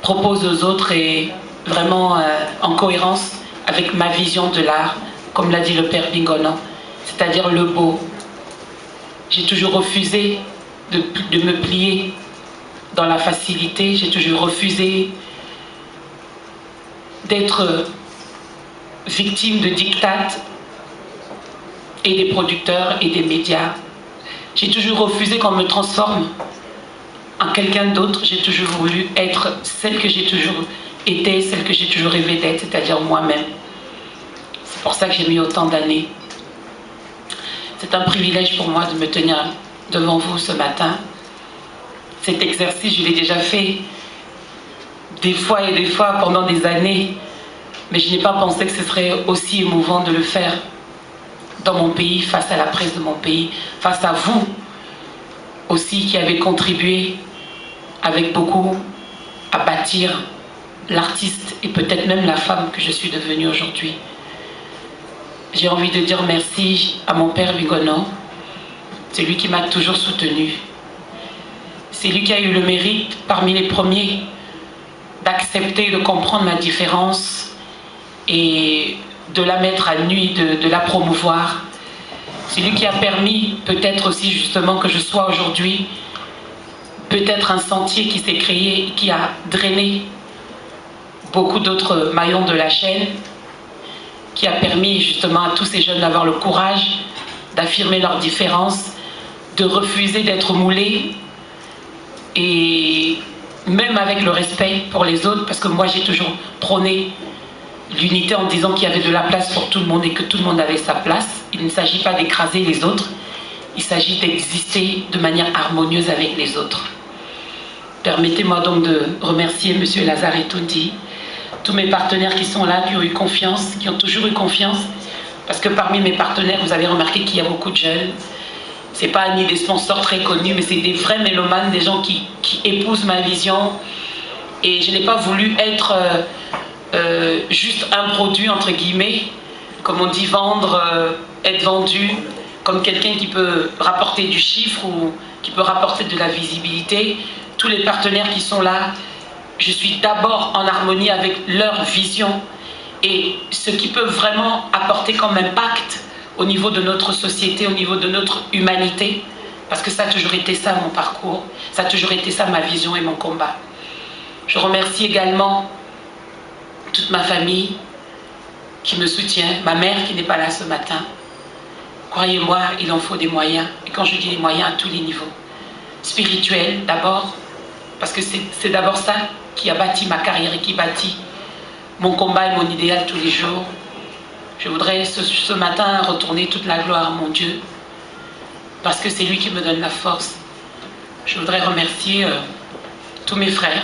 propose aux autres est vraiment en cohérence avec ma vision de l'art, comme l'a dit le père Bingonan, c'est-à-dire le beau. J'ai toujours refusé de me plier dans la facilité, j'ai toujours refusé d'être victime de diktats et des producteurs et des médias. J'ai toujours refusé qu'on me transforme en quelqu'un d'autre. J'ai toujours voulu être celle que j'ai toujours été, celle que j'ai toujours rêvé d'être, c'est-à-dire moi-même. C'est pour ça que j'ai mis autant d'années. C'est un privilège pour moi de me tenir devant vous ce matin. Cet exercice, je l'ai déjà fait des fois et des fois pendant des années, mais je n'ai pas pensé que ce serait aussi émouvant de le faire dans mon pays, face à la presse de mon pays, face à vous aussi qui avez contribué avec beaucoup à bâtir l'artiste et peut-être même la femme que je suis devenue aujourd'hui. J'ai envie de dire merci à mon père Bingonan, c'est lui qui m'a toujours soutenu. C'est lui qui a eu le mérite, parmi les premiers, d'accepter, de comprendre ma différence et de la mettre à nu, de la promouvoir. C'est lui qui a permis, peut-être aussi justement, que je sois aujourd'hui, peut-être un sentier qui s'est créé, qui a drainé beaucoup d'autres maillons de la chaîne, qui a permis justement à tous ces jeunes d'avoir le courage d'affirmer leurs différences, de refuser d'être moulés, et même avec le respect pour les autres, parce que moi j'ai toujours prôné l'unité en disant qu'il y avait de la place pour tout le monde et que tout le monde avait sa place. Il ne s'agit pas d'écraser les autres, il s'agit d'exister de manière harmonieuse avec les autres. Permettez-moi donc de remercier M. Lazare Tondi, tous mes partenaires qui sont là, qui ont eu confiance, qui ont toujours eu confiance, parce que parmi mes partenaires, vous avez remarqué qu'il y a beaucoup de jeunes. Ce n'est pas ni des sponsors très connus, mais c'est des vrais mélomanes, des gens qui épousent ma vision. Et je n'ai pas voulu être juste un produit, entre guillemets, comme on dit, vendre, être vendu, comme quelqu'un qui peut rapporter du chiffre ou qui peut rapporter de la visibilité. Tous les partenaires qui sont là, je suis d'abord en harmonie avec leur vision et ce qui peut vraiment apporter comme impact au niveau de notre société, au niveau de notre humanité, parce que ça a toujours été ça mon parcours, ça a toujours été ça ma vision et mon combat. Je remercie également toute ma famille qui me soutient, ma mère qui n'est pas là ce matin. Croyez-moi, il en faut des moyens, et quand je dis des moyens à tous les niveaux. Spirituels d'abord, parce que c'est d'abord ça qui a bâti ma carrière et qui bâtit mon combat et mon idéal tous les jours. Je voudrais ce matin retourner toute la gloire à mon Dieu, parce que c'est lui qui me donne la force. Je voudrais remercier tous mes frères,